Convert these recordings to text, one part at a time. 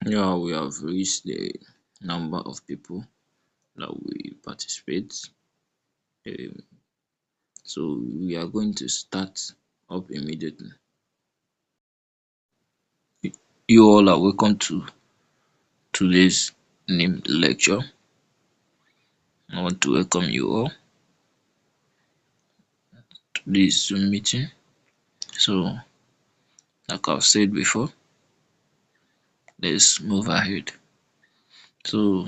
Yeah, we have reached the number of people that will participate. Um, so we are going to start up immediately. You all are welcome to today's NYM lecture. I want to welcome you all to this Zoom meeting. So, like I've said before, let's move ahead. So,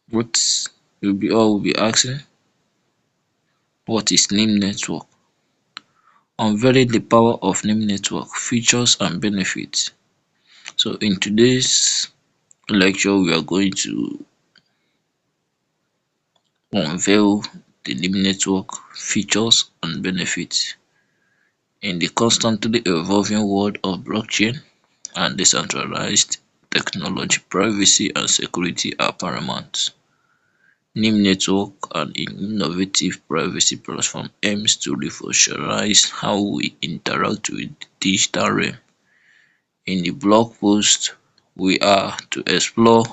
what will be asking, what is NYM network? Unveiling the power of NYM network, features and benefits. So, in today's lecture, we are going to unveil the NYM network, features and benefits. In the constantly evolving world of blockchain and decentralized technology, privacy and security are paramount. NYM network, an innovative privacy platform, aims to revolutionize how we interact with the digital realm. In the blog post, we are to explore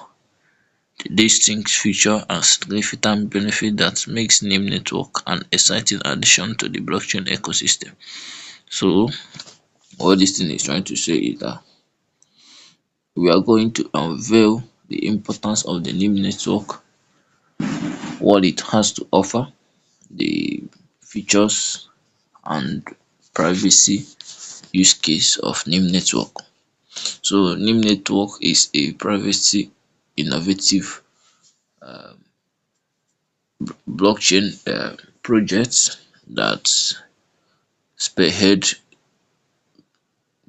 the distinct feature and significant benefit that makes NYM network an exciting addition to the blockchain ecosystem. So, what this thing is trying to say is that we are going to unveil the importance of the NIM network, what it has to offer, the features and privacy use case of NIM network. So NIM network is a privacy innovative blockchain project that spearhead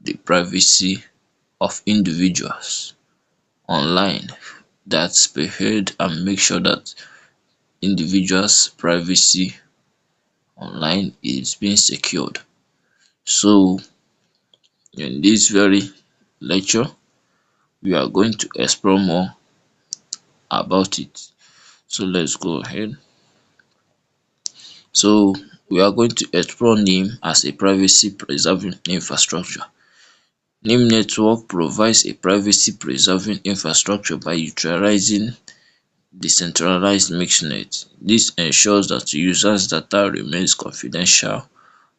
the privacy of individuals online, that spearhead and make sure that individuals' privacy online is being secured. So in this very lecture, we are going to explore more about it. So let's go ahead. So we are going to explore NIM as a privacy preserving infrastructure. NIM network provides a privacy preserving infrastructure by utilizing decentralized mixnet. This ensures that users' data remains confidential,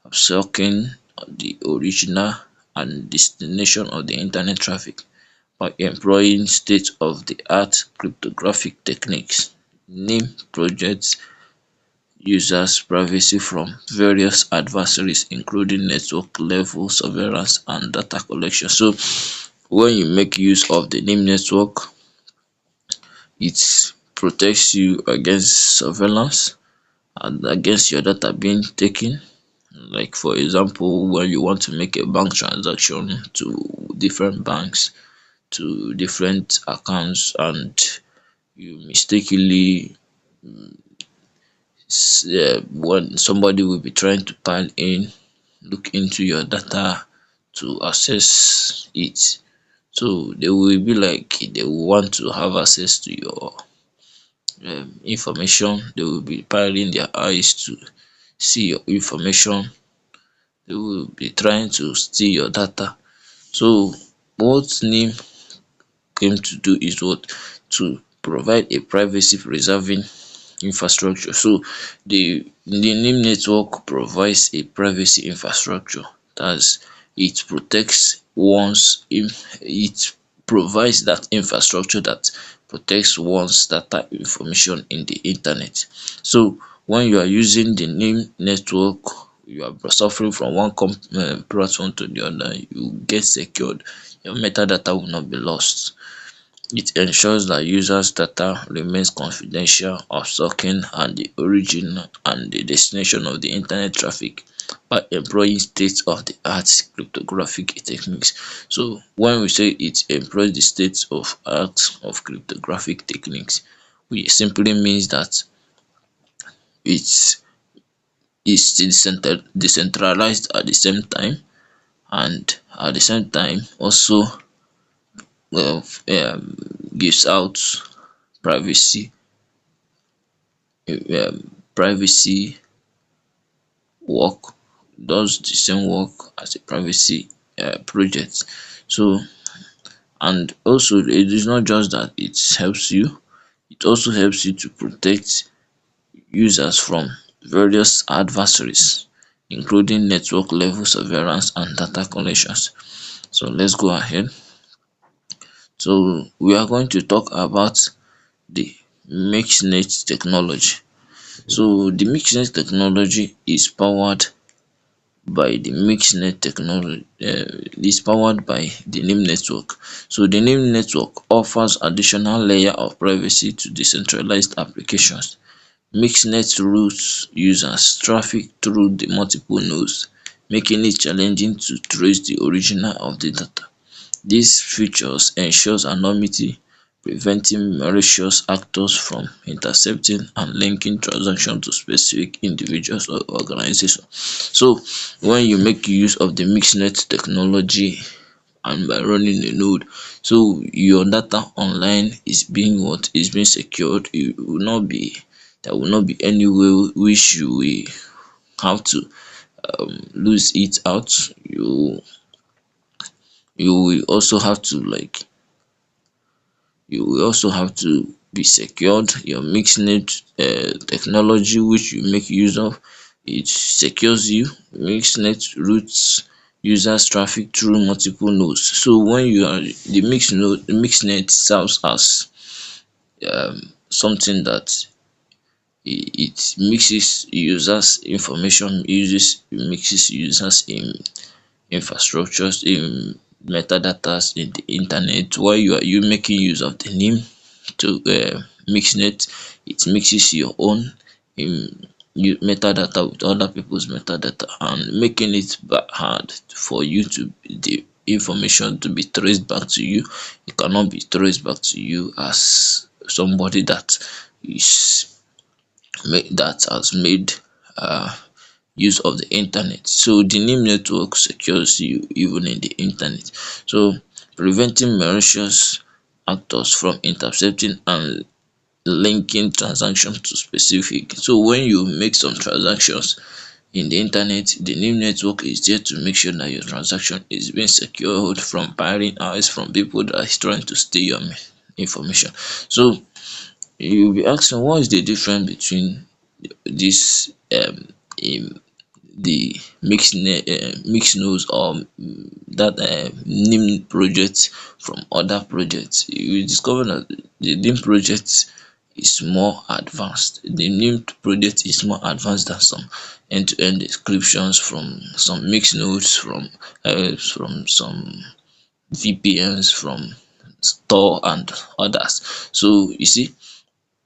obfuscating the original and destination of the internet traffic. By employing state-of-the-art cryptographic techniques, NIM protects users' privacy from various adversaries including network-level surveillance and data collection. So when you make use of the NIM network, it protects you against surveillance and against your data being taken. Like for example, when you want to make a bank transaction to different banks, to different accounts, and you mistakenly when somebody will be trying to pile in, look into your data to access it. So they will be like they will want to have access to your information. They will be piling their eyes to see your information. They will be trying to steal your data. So what NIM came to do is what? To provide a privacy preserving infrastructure. So the NIM network provides a privacy infrastructure. That's it protects one's it provides that infrastructure that protects one's data information in the internet. So when you are using the NIM network, you are suffering from one platform to the other, you get secured. Your metadata will not be lost. It ensures that users' data remains confidential, obfuscating and the origin and the destination of the internet traffic by employing state-of-the-art cryptographic techniques. So when we say it employs the state-of-art of cryptographic techniques, it simply means that it's decentralized at the same time, and at the same time also um gives out privacy privacy work, does the same work as a privacy project. So And also it is not just that it helps you, it also helps you to protect users from various adversaries, including network level surveillance and data collections. So let's go ahead. So we are going to talk about the mixnet technology. So the mixnet technology is powered by the mixnet technology is powered by the NIM network. So the NIM network offers additional layer of privacy to decentralized applications. Mixnet routes users traffic through the multiple nodes, making it challenging to trace the original of the data. These features ensures anonymity, preventing malicious actors from intercepting and linking transactions to specific individuals or organizations. So when you make use of the mixnet technology and by running a node, so your data online is being what is being secured. It will not be, there will not be any way which you will have to lose it out. You will also have to you will also have to be secured. Your mixnet technology which you make use of, it secures you. Mixnet routes users traffic through multiple nodes. So when you are the mixnet serves as something that it mixes users information, mixes users in infrastructures, in metadatas in the internet. While you making use of the name to mixnet, it mixes your own in metadata with other people's metadata and making it hard for you to the information to be traced back to you. It cannot be traced back to you as somebody that is that has made use of the internet. So the name network secures you even in the internet. So preventing malicious actors from intercepting and linking transactions to specific. So when you make some transactions in the internet, the name network is there to make sure that your transaction is being secured from prying eyes from people that is trying to steal your information. So you'll be asking, what is the difference between this the mix nodes or that NIM project from other projects? You will discover that the NIM project is more advanced. The NIM project is more advanced than some end-to-end descriptions from some mix nodes, from some VPNs, from store and others. So you see,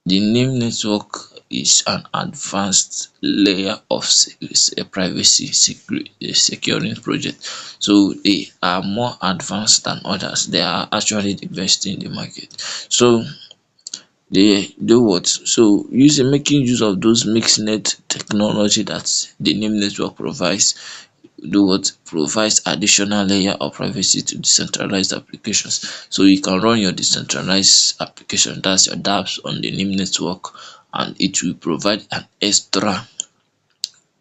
the name network is an advanced layer of privacy securing project. So they are more advanced than others. They are actually the best in the market. So they do what? So using making use of those mixnet technology that the name network provides, do what? Provides additional layer of privacy to decentralized applications. So you can run your decentralized application, that's your dApps, on the NIM network, and it will provide an extra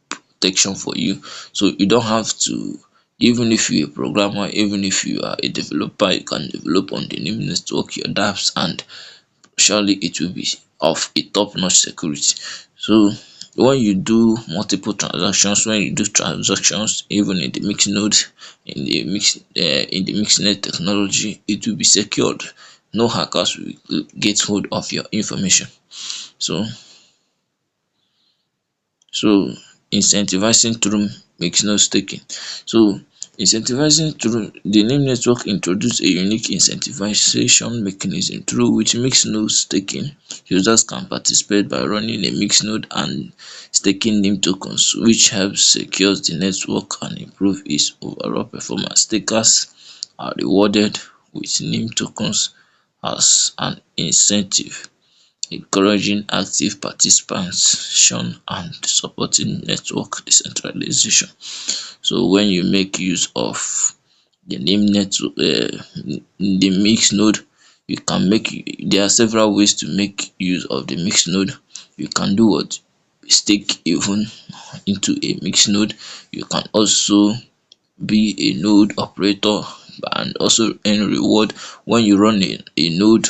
protection for you. So you don't have to, even if you're a programmer, even if you are a developer, you can develop on the NIM network your dApps, and surely it will be of a top-notch security. So when you do multiple transactions, when you do transactions even in the mix node, in the mixnet technology, it will be secured. No hackers will get hold of your information. So so incentivizing through mixnode staking. So incentivizing through the name network introduced a unique incentivization mechanism through which mixnode staking users can participate by running a mixnode and staking NIM tokens, which helps secure the network and improve its overall performance. Stakers are rewarded with NIM tokens as an incentive, encouraging active participation and supporting network decentralization. So when you make use of the name network, the mix node, you can make, there are several ways to make use of the mix node. You can do what? Stake even into a mix node. You can also be a node operator. and also earn reward when you run a node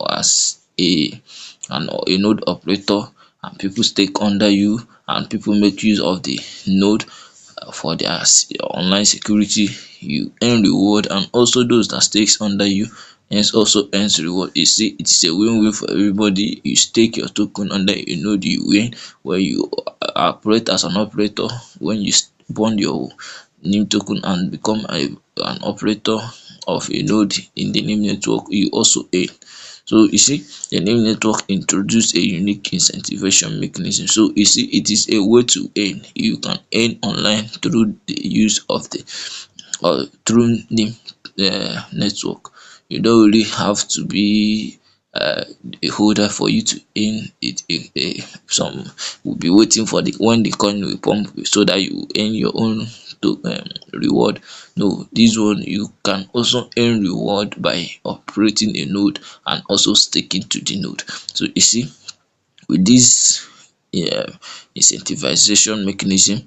as a node operator, and people stake under you and people make use of the node for their online security. You earn reward, and also those that stakes under you hence also earns reward. You see, it is a win-win for everybody. You stake your token under a node, you win. When you operate as an operator, when you bond your NIM token and become an operator of a node in the NIM network, you also earn. So you see, the NIM network introduced a unique incentivation mechanism. So you see, it is a way to earn. You can earn online through the use of the through NIM network. You don't really have to be a holder for you to earn it. Some will be waiting for the when the coin will pump so that you earn your own to reward. No, this one you can also earn reward by operating a node and also staking to the node. So you see, with this incentivization mechanism,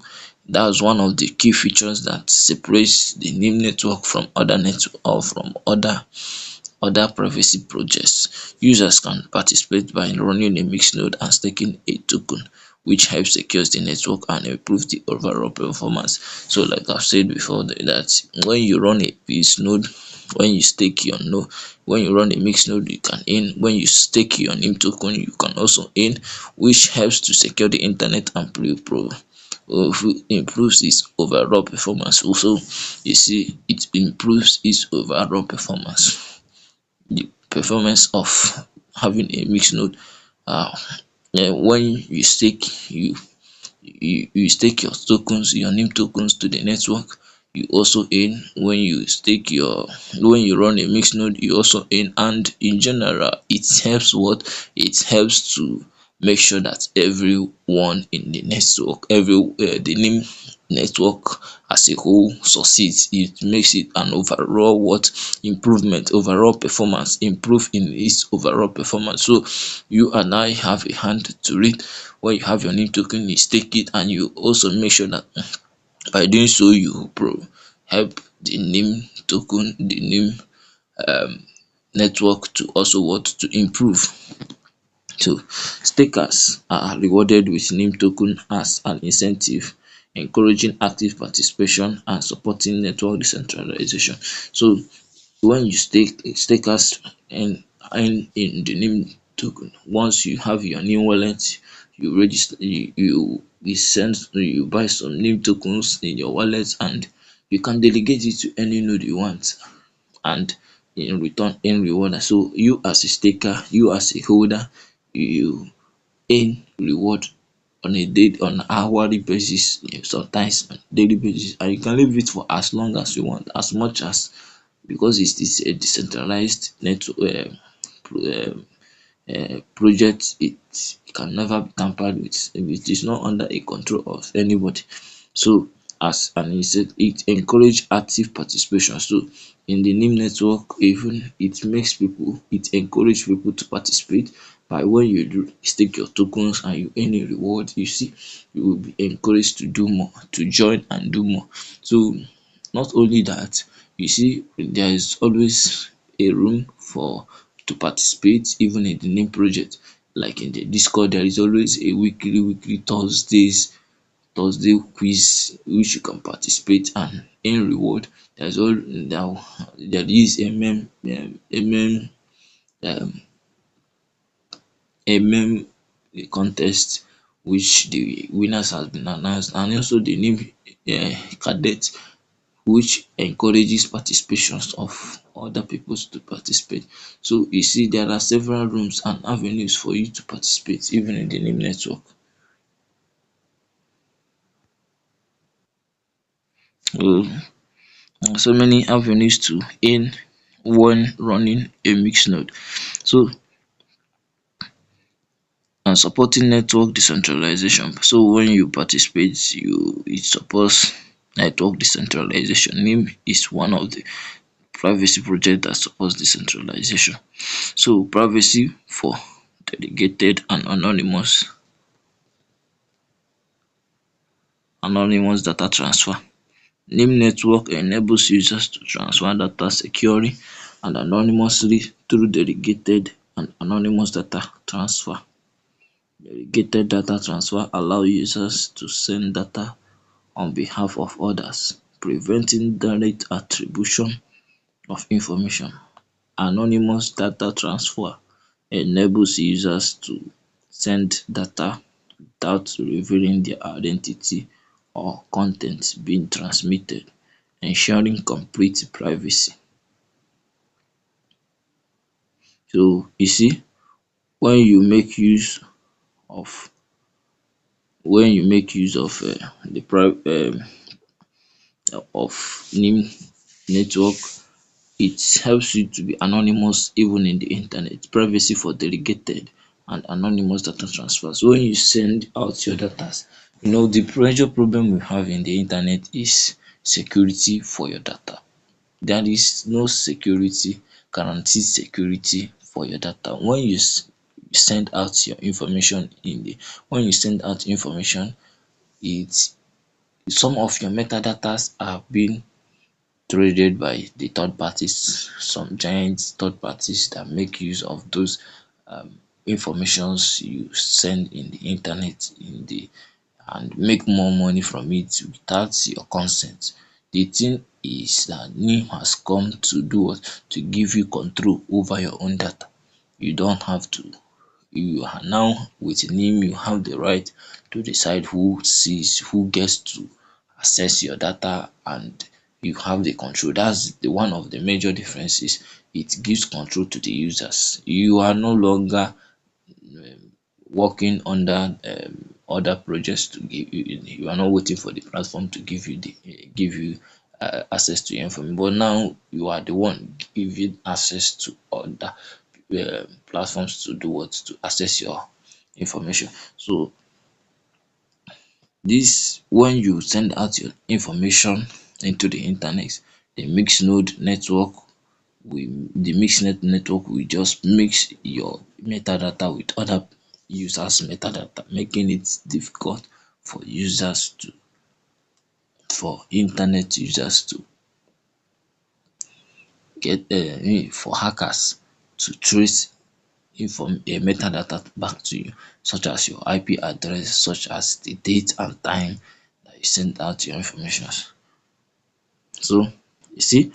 that's one of the key features that separates the NIM network from other network or from other privacy projects. Users can participate by running a mixed node and staking a token, which helps secure the network and improve the overall performance. So like I've said before, that when you run a peace node, when you stake your node, when you run a mixed node, you can earn. When you stake your NIM token, you can also earn, which helps to secure the internet and improves its overall performance. Also, you see, it improves its overall performance. The performance of having a mixed node, um when you stake, you stake your tokens, your NIM tokens to the network, you also earn. When you stake your when you run a mixed node, you also earn. And in general, it helps it helps to make sure that everyone in the network, the NIM network as a whole succeeds. It makes it an overall improvement, overall performance, improve in its overall performance. So you and I have a hand to it. When you have your NIM token, you stake it, and you also make sure that by doing so you help the NIM token, the NIM um network to also to improve. So stakers are rewarded with NIM token as an incentive, encouraging active participation and supporting network decentralization. So when you stake, stakers earn in the NIM token. Once you have your NIM wallet, you register, you buy some NIM tokens in your wallet, and you can delegate it to any node you want, and in return earn reward. So you as a staker, you as a holder, you earn reward on a day, on hourly basis, sometimes on daily basis, and you can leave it for as long as you want, as much as, because it is a decentralized network project. It can never be tampered with. It is not under a control of anybody. So as and he said, it encourage active participation. So in the NIM network, even it encourage people to participate. By when you stake your tokens and you earn a reward, you see, you will be encouraged to do more, to join and do more. So not only that, you see, there is always a room for to participate even in the NIM project. Like in the Discord, there is always a weekly Thursday quiz which you can participate and earn reward. There is um contest which the winners has been announced, and also the NIM cadet, which encourages participations of other people to participate. So you see, there are several rooms and avenues for you to participate even in the NIM network. So so many avenues to earn when running a mixed node. So and supporting network decentralization. So when you participate, it supports network decentralization. NIM is one of the privacy project that supports decentralization. So privacy for delegated and anonymous data transfer. NIM network enables users to transfer data securely and anonymously through delegated and anonymous data transfer. Delegated data transfer allow users to send data on behalf of others, preventing direct attribution of information. Anonymous data transfer enables users to send data without revealing their identity or con ten t being transmitted, ensuring complete privacy. So you see, when you make use of the of NIM network, it helps you to be anonymous even in the internet. Privacy for delegated and anonymous data transfers. When you send out your data, the major problem we have in the internet is security for your data. There is no security, guaranteed security for your data. When you send out your information when you send out information, it some of your metadatas are being traded by the third parties, some giant third parties that make use of those informations you send in the internet and make more money from it without your consent. The thing is that NIM has come to do what? To give you control over your own data. You don't have to. You are now with NIM, you have the right to decide who gets to access your data, and you have the control. That's the one of the major differences. It gives control to the users. You are no longer working under other projects to give you are not waiting for the platform to give you access to your information, but now you are the one giving access to other platforms to do what? To access your information. So this, when you send out your information into the internet, the mixed node network the mixed network will just mix your metadata with other users metadata, making it difficult for internet users to get for hackers to trace metadata back to you, such as your IP address, such as the date and time that you sent out your information. So you see,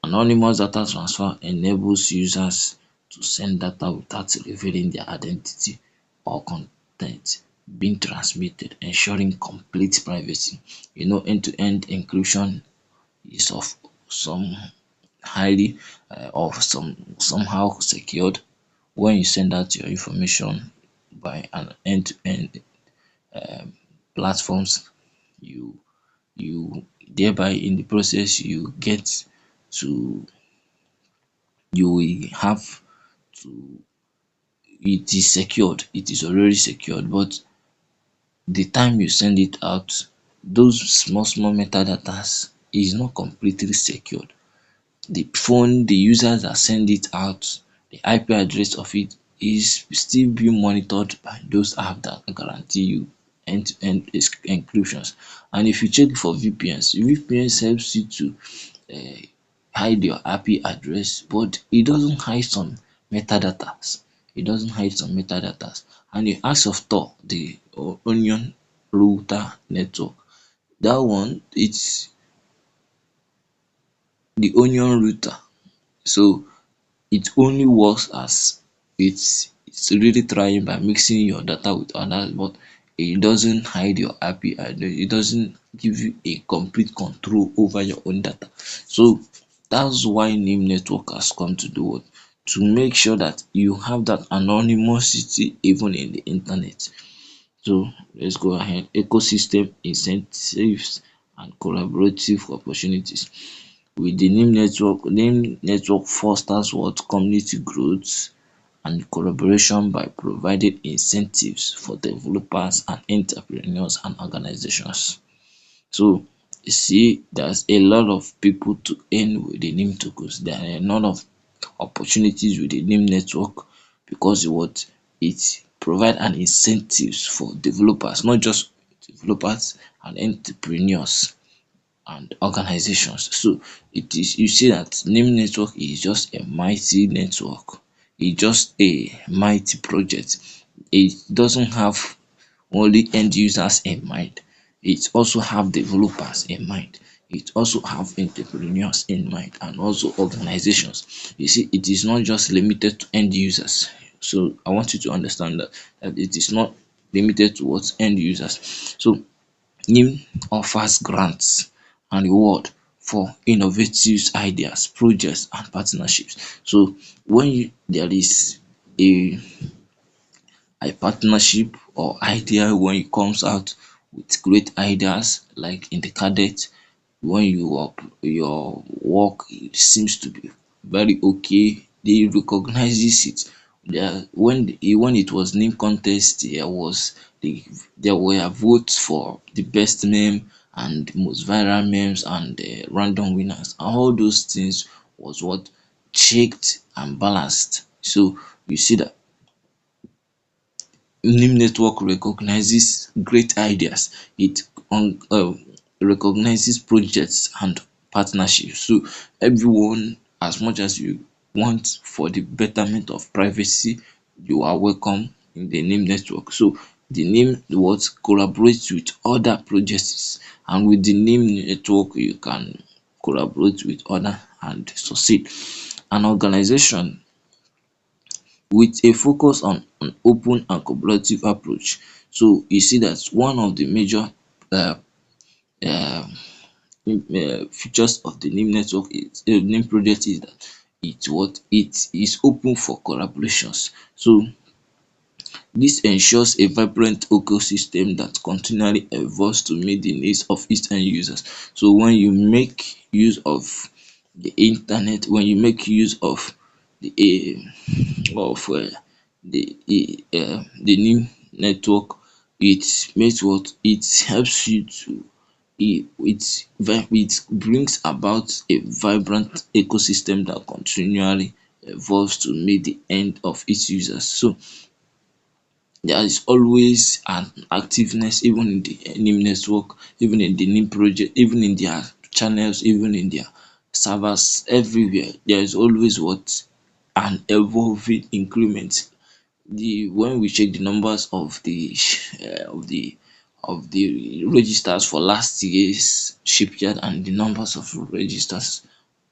anonymous data transfer enables users to send data without revealing their identity or con ten t being transmitted, ensuring complete privacy. End-to-end encryption is of some highly or somehow secured. When you send out your information by an end-to-end platforms, you you thereby in the process to you will have to it is secured, it is already secured, but the time you send it out, those small metadatas is not completely secured. The phone, the users that send it out, the IP address of it is still being monitored by those apps that guarantee you end-to-end encryptions. And if you check for VPNs helps you to hide your IP address, but it doesn't hide some metadatas. It doesn't hide some metadatas. And you ask of Tor, the onion router network. That one, it's the onion router. So it only works as it's really trying by mixing your data with others, but it doesn't hide your IP address. It doesn't give you a complete control over your own data. So that's why NIM network has come to do what? To make sure that you have that anonymity even in the internet. So let's go ahead. Ecosystem incentives and collaborative opportunities. With the NIM network fosters what? Community growth and collaboration by providing incentives for developers and entrepreneurs and organizations. So you see, there's a lot of people to earn with the NIM tokens. There are a lot of opportunities with the NIM network because it provide an incentives for developers, not just developers and entrepreneurs. and organizations. So it is, you see that NYM network is just a mighty network. It's just a mighty project. It doesn't have only end users in mind. It also have developers in mind. It also have entrepreneurs in mind and also organizations. You see, it is not just limited to end users. So I want you to understand that it is not limited to what end users. So NIM offers grants and reward for innovative ideas, projects and partnerships. So when there is a partnership or idea, when it comes out with great ideas like in the cadet, when your work seems to be very okay, they recognizes it. When it was name contest, there were votes for the best meme and most viral memes and random winners, and all those things was what checked and balanced. So you see that NIM network recognizes great ideas. It recognizes projects and partnerships. So everyone, as much as you want for the betterment of privacy, you are welcome in the NIM network. So the NIM what collaborates with other projects, and with the NIM network you can collaborate with other and succeed. An organization with a focus on an open and collaborative approach. So you see that one of the major um features of the NIM network is NIM project is that it is open for collaborations. So this ensures a vibrant ecosystem that continually evolves to meet the needs of its end users. So when you make use of the internet, when you make use of the the new network, it makes what it helps you to it brings about a vibrant ecosystem that continually evolves to meet the end of its users. So there is always an activeness even in the NIM network, even in the NIM project, even in their channels, even in their servers, everywhere. There is always what an evolving increment. The when we check the numbers of the registers for last year's shipyard and the numbers of registers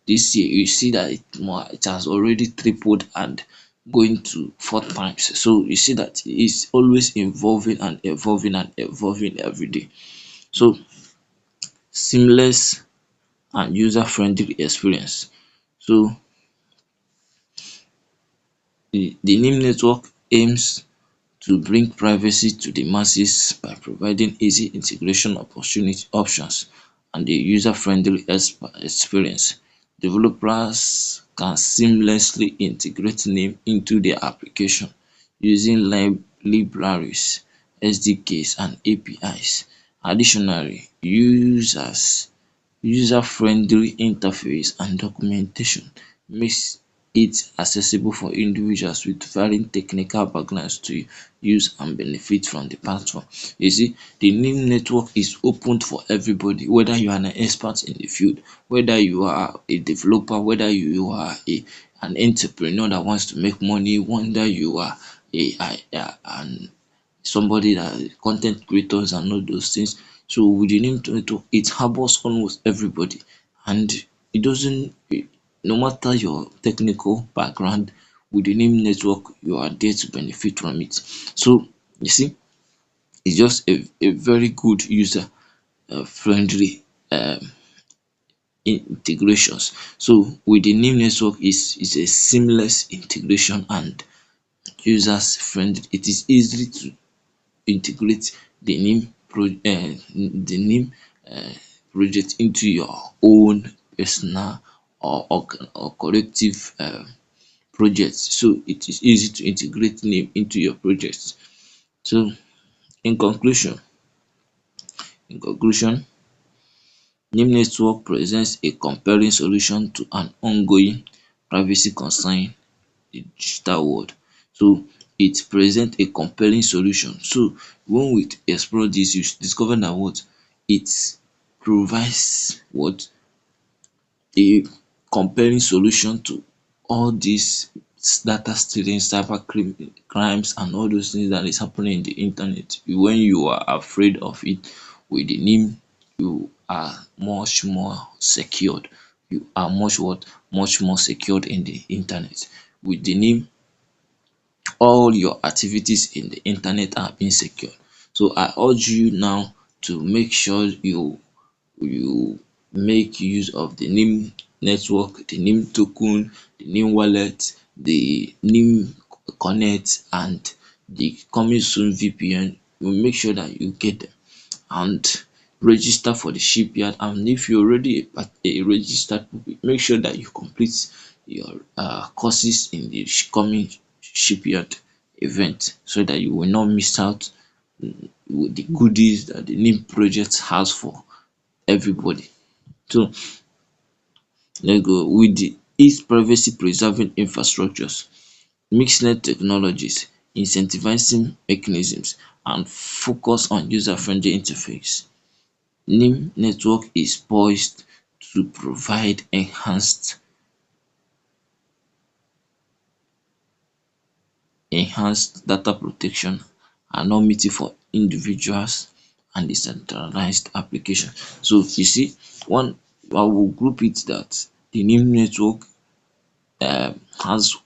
this year, you see that it has already tripled and going to 4 times. So you see that it's always evolving and evolving and evolving every day. So seamless and user friendly experience. So the NIM network aims to bring privacy to the masses by providing easy integration opportunity options and a user-friendly experience. Developers can seamlessly integrate NIM into their application using libraries, SDKs, and APIs. Additionally, user-friendly interface and documentation makes it accessible for individuals with varying technical backgrounds to use and benefit from the platform. You see, the NIM network is open for everybody, whether you are an expert in the field, whether you are a developer, whether you are an entrepreneur that wants to make money, whether you are an somebody that content creators and all those things. So with the name Tomato, it harbors almost everybody, and it doesn't no matter your technical background, with the name network, you are there to benefit from it. So you see, it's just a very good user friendly integrations. So with the name network is a seamless integration and users friendly. It is easy to integrate the name project into your own personal or collective project. So it is easy to integrate name into your project. So in conclusion, in conclusion, name network presents a compelling solution to an ongoing privacy concern in digital world. So it presents a compelling solution. So when we explore this, you discover that what it provides what a compelling solution to all these data stealing, crimes and all those things that is happening in the internet. When you are afraid of it, with the NIM you are much more secured. You are much more secured in the internet. With the NIM, all your activities in the internet are being secured. So I urge you now to make sure you make use of the NIM network, the NIM token, the NIM wallet, the NIM connect and the coming soon VPN. You make sure that you get them and register for the shipyard. And if you're already a registered pupil, make sure that you complete your courses in the coming shipyard event, so that you will not miss out with the goodies that the NIM project has for everybody. So let's go with the its privacy preserving infrastructures, mixed technologies, incentivizing mechanisms and focus on user friendly interface. NIM network is poised to provide enhanced data protection, anonymity for individuals and decentralized application. So you see, one I will group it that the NIM network has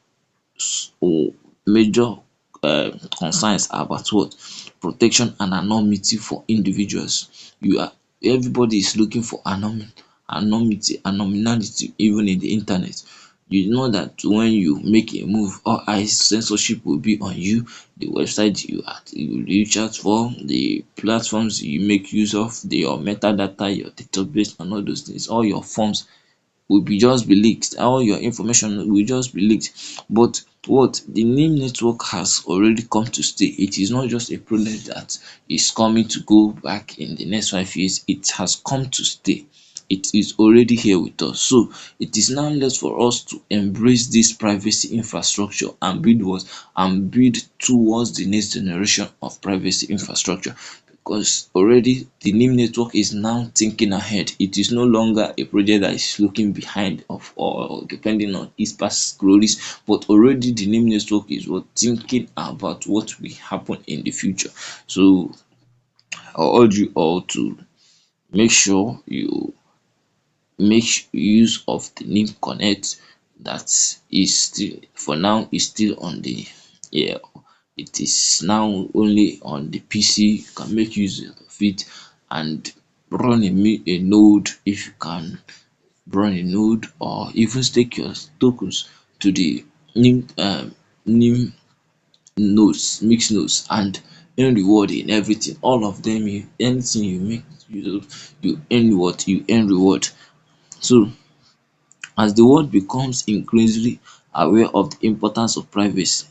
major concerns about what? Protection and anonymity for individuals. Everybody is looking for anonymity even in the internet. You know that when you make a move, all eyes censorship will be on you, the website you reach out for, the platforms you make use of, your metadata, your database and all those things, all your forms will be just be leaked, all your information will just be leaked. But what the NIM network has already come to stay. It is not just a product that is coming to go back in the next 5 years. It has come to stay. It is already here with us. So it is now left for us to embrace this privacy infrastructure and build towards the next generation of privacy infrastructure, because already the NIM network is now thinking ahead. It is no longer a project that is looking behind of or depending on its past glories, but already the NIM network is what thinking about what will happen in the future. So I urge you all to make sure you make use of the NIM connect that is still for now is still on the, yeah, it is now only on the PC. You can make use of it and run a node if you can run a node, or even stake your tokens to the NIM nodes, mixed nodes and earn reward in everything. All of them, anything you make, you earn what? You earn reward. So as the world becomes increasingly aware of the importance of privacy,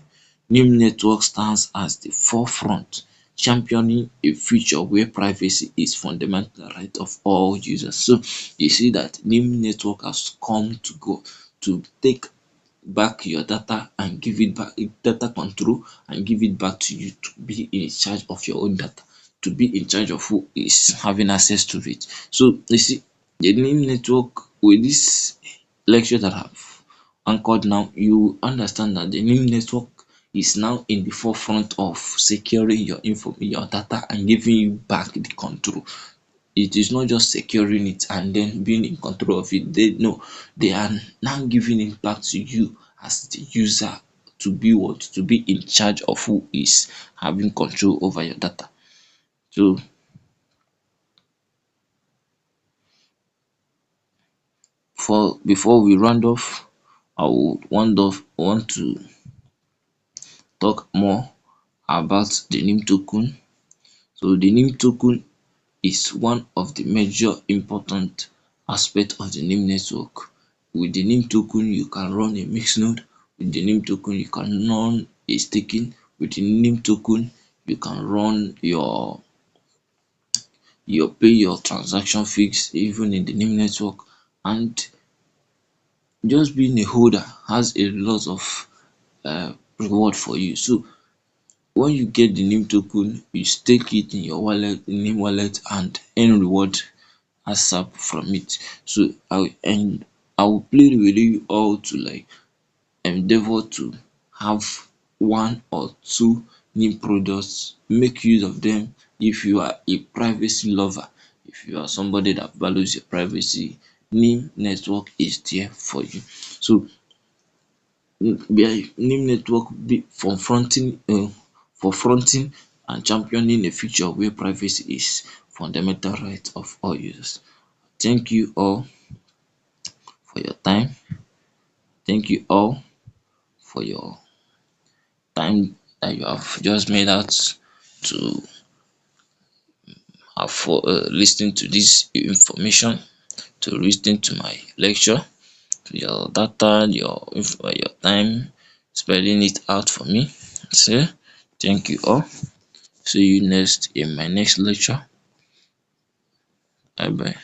NIM network stands at the forefront, championing a future where privacy is fundamental right of all users. So you see that NIM network has come to go to take back your data and give it back, data control, and give it back to you to be in charge of your own data, to be in charge of who is having access to it. So you see, the NIM network, with this lecture that I've anchored now, you understand that the NIM network is now in the forefront of securing your your data and giving you back the control. It is not just securing it and then being in control of it. They are now giving it back to you as the user, to be what? To be in charge of who is having control over your data. So for before we round off, I would want to talk more about the NIM token. So the NIM token is one of the major important aspect of the NIM network. With the NIM token, you can run a mixed node. With the NIM token, you can run a staking. With the NIM token, you can run your pay your transaction fees even in the NIM network. And just being a holder has a lot of reward for you. So when you get the NIM token, you stake it in your wallet, NIM wallet, and earn reward ASAP from it. So I will plead with you all to like endeavor to have one or two NIM products. Make use of them if you are a privacy lover. If you are somebody that values your privacy, NIM network is there for you. So NIM network be for fronting and championing a future where privacy is fundamental right of all users. Thank you all for your time. Thank you all for your time that you have just made out to have for lis ten to this information, to lis ten to my lecture, to your data, your time spelling it out for me. So thank you all. See you next in my next lecture. Bye bye.